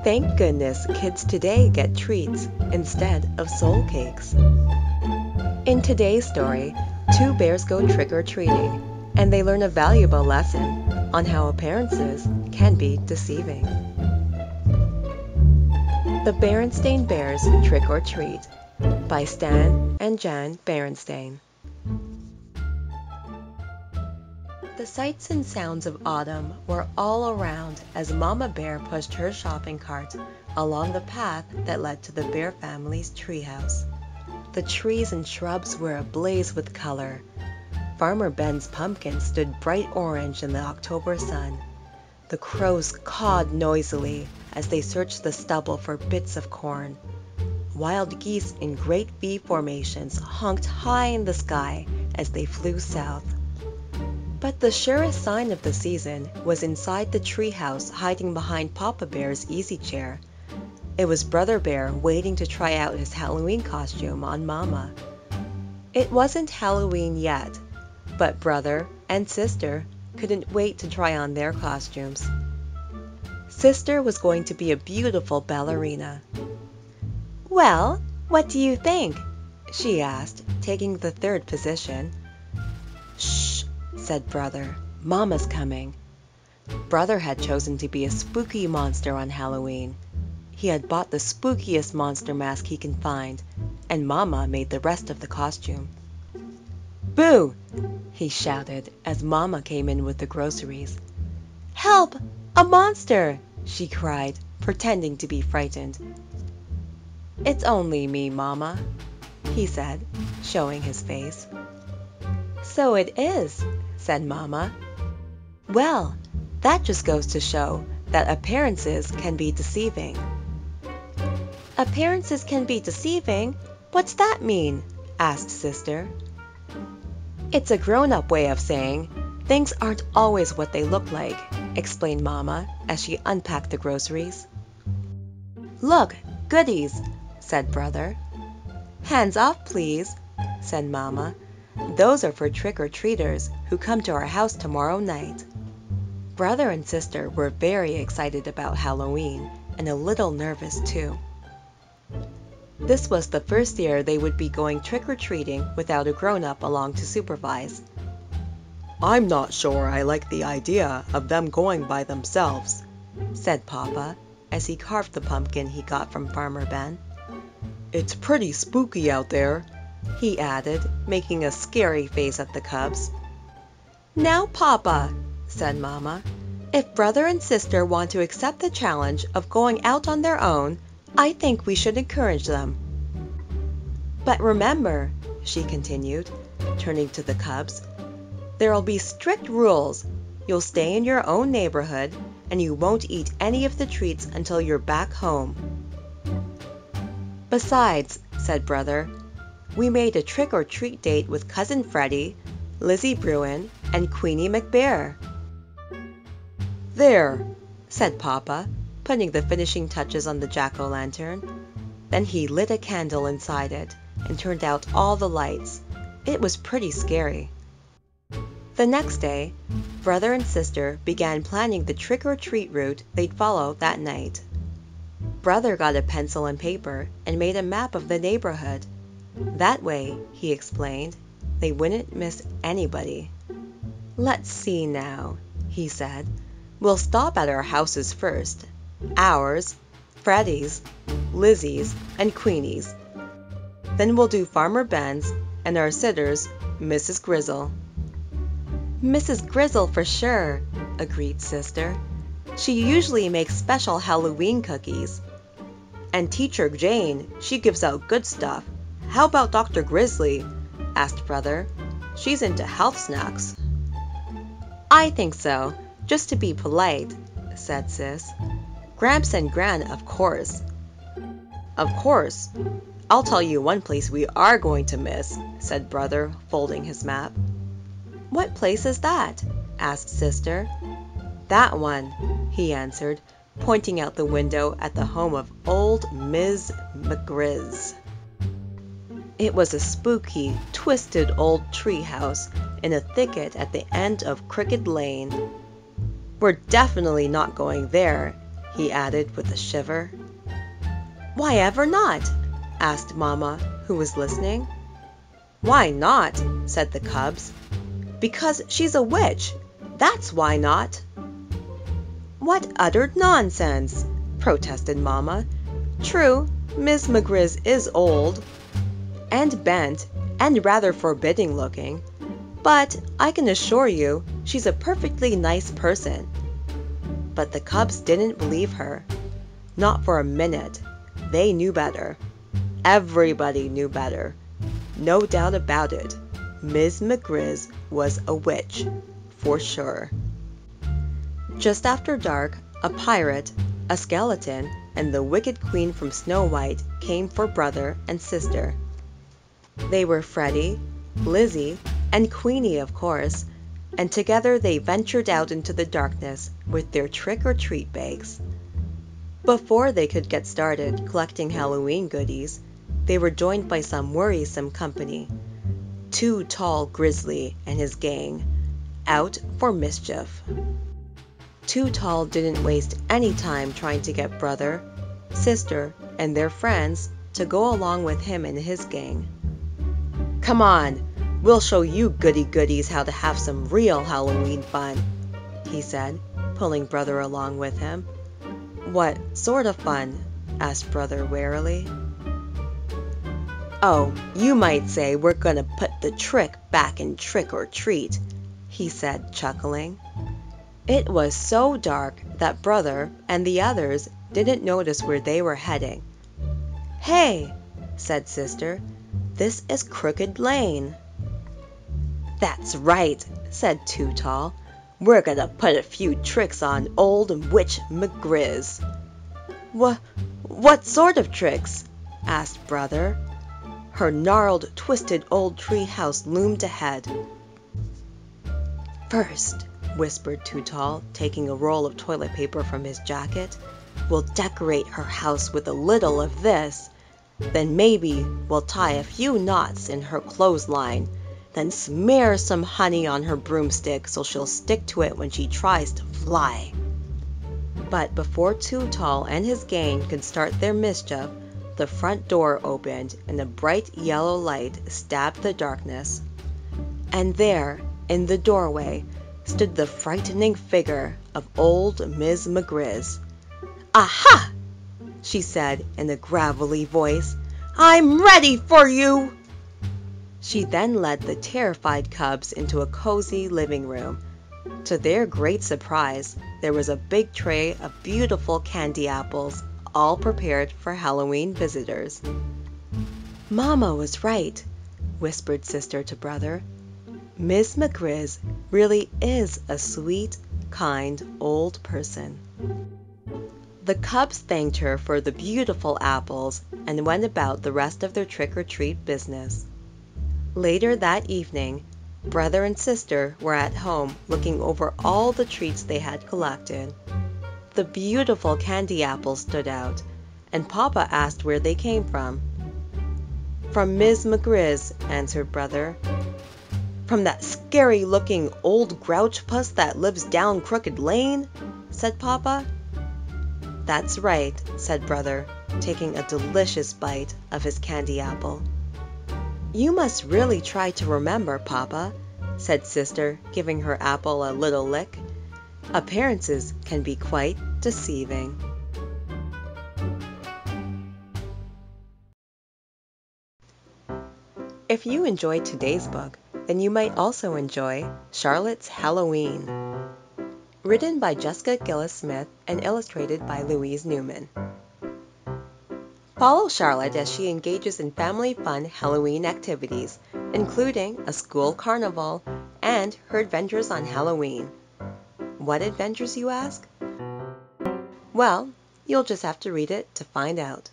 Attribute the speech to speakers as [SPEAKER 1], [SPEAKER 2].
[SPEAKER 1] Thank goodness kids today get treats instead of soul cakes. In today's story, two bears go trick-or-treating, and they learn a valuable lesson on how appearances can be deceiving. The Berenstain Bears Trick or Treat by Stan and Jan Berenstain. The sights and sounds of autumn were all around as Mama Bear pushed her shopping cart along the path that led to the Bear family's treehouse. The trees and shrubs were ablaze with color. Farmer Ben's pumpkin stood bright orange in the October sun. The crows cawed noisily as they searched the stubble for bits of corn. Wild geese in great V formations honked high in the sky as they flew south. But the surest sign of the season was inside the treehouse, hiding behind Papa Bear's easy chair. It was Brother Bear waiting to try out his Halloween costume on Mama. It wasn't Halloween yet, but Brother and Sister couldn't wait to try on their costumes. Sister was going to be a beautiful ballerina. "Well, what do you think?" she asked, taking the third position. "Shh," said Brother. "Mama's coming." Brother had chosen to be a spooky monster on Halloween. He had bought the spookiest monster mask he can find, and Mama made the rest of the costume. "Boo!" he shouted as Mama came in with the groceries. "Help! A monster!" she cried, pretending to be frightened. "It's only me, Mama," he said, showing his face. "So it is," said Mama. "Well, that just goes to show that appearances can be deceiving." "Appearances can be deceiving? What's that mean?" asked Sister. "It's a grown-up way of saying things aren't always what they look like," explained Mama as she unpacked the groceries. "Look, goodies," said Brother. "Hands off, please," said Mama. "Those are for trick-or-treaters who come to our house tomorrow night." Brother and Sister were very excited about Halloween and a little nervous too. This was the first year they would be going trick-or-treating without a grown-up along to supervise. "I'm not sure I like the idea of them going by themselves," said Papa as he carved the pumpkin he got from Farmer Ben. "It's pretty spooky out there," he added, making a scary face at the cubs. "Now, Papa," said Mama, "if Brother and Sister want to accept the challenge of going out on their own, I think we should encourage them. But remember," she continued, turning to the cubs, "there'll be strict rules. You'll stay in your own neighborhood, and you won't eat any of the treats until you're back home." "Besides," said Brother, "we made a trick-or-treat date with Cousin Freddie, Lizzie Bruin, and Queenie McBear." "There," said Papa, putting the finishing touches on the jack-o'-lantern. Then he lit a candle inside it and turned out all the lights. It was pretty scary. The next day, Brother and Sister began planning the trick-or-treat route they'd follow that night. Brother got a pencil and paper and made a map of the neighborhood. That way, he explained, they wouldn't miss anybody. "Let's see now," he said. "We'll stop at our houses first. Ours, Freddie's, Lizzie's, and Queenie's. Then we'll do Farmer Ben's and our sitter's, Mrs. Grizzle." "Mrs. Grizzle for sure," agreed Sister. "She usually makes special Halloween cookies." "And Teacher Jane, she gives out good stuff. How about Dr. Grizzly?" asked Brother. "She's into health snacks." "I think so, just to be polite," said Sis. "Gramps and Gran, of course." "Of course. I'll tell you one place we are going to miss," said Brother, folding his map. "What place is that?" asked Sister. "That one," he answered, pointing out the window at the home of old Ms. McGrizz. It was a spooky, twisted old tree house in a thicket at the end of Crooked Lane. "We're definitely not going there," he added with a shiver. "Why ever not?" asked Mama, who was listening. "Why not?" said the cubs. "Because she's a witch. That's why not." "What uttered nonsense!" protested Mama. "True, Miss McGriz is old, and bent, and rather forbidding looking, but I can assure you she's a perfectly nice person." But the cubs didn't believe her. Not for a minute. They knew better. Everybody knew better. No doubt about it. Miss McGriz was a witch, for sure. Just after dark, a pirate, a skeleton, and the wicked queen from Snow White came for brother and sister. They were Freddie, Lizzie, and Queenie, of course, and together they ventured out into the darkness with their trick-or-treat bags. Before they could get started collecting Halloween goodies, they were joined by some worrisome company. Too Tall Grizzly and his gang, out for mischief. Too Tall didn't waste any time trying to get brother, sister, and their friends to go along with him and his gang. "Come on, we'll show you goody-goodies how to have some real Halloween fun," he said, pulling brother along with him. "What sort of fun?" asked brother warily. "Oh, you might say we're gonna put the trick back in trick or treat," he said, chuckling. It was so dark that brother and the others didn't notice where they were heading. "Hey," said sister, "this is Crooked Lane." "That's right," said Too Tall. "We're gonna put a few tricks on old Witch McGriz." What sort of tricks?" asked brother. Her gnarled, twisted old tree house loomed ahead. "First," whispered Too Tall, taking a roll of toilet paper from his jacket, "we'll decorate her house with a little of this. Then maybe we'll tie a few knots in her clothesline, then smear some honey on her broomstick so she'll stick to it when she tries to fly." But before Too Tall and his gang could start their mischief, the front door opened and a bright yellow light stabbed the darkness. And there, in the doorway, stood the frightening figure of old Miss McGriz. "Aha!" she said in a gravelly voice. "I'm ready for you!" She then led the terrified cubs into a cozy living room. To their great surprise, there was a big tray of beautiful candy apples, all prepared for Halloween visitors. "Mama was right," whispered sister to brother. "Miss McGriz really is a sweet, kind old person." The cubs thanked her for the beautiful apples and went about the rest of their trick-or-treat business. Later that evening, brother and sister were at home looking over all the treats they had collected. The beautiful candy apples stood out, and Papa asked where they came from. "From Miss McGriz," answered brother. "From that scary-looking old grouch puss that lives down Crooked Lane?" said Papa. "That's right," said brother, taking a delicious bite of his candy apple. "You must really try to remember, Papa," said sister, giving her apple a little lick. "Appearances can be quite deceiving." If you enjoyed today's book, then you might also enjoy Charlotte's Halloween, written by Jessica Gillis-Smith and illustrated by Louise Newman. Follow Charlotte as she engages in family-fun Halloween activities, including a school carnival and her adventures on Halloween. What adventures, you ask? Well, you'll just have to read it to find out.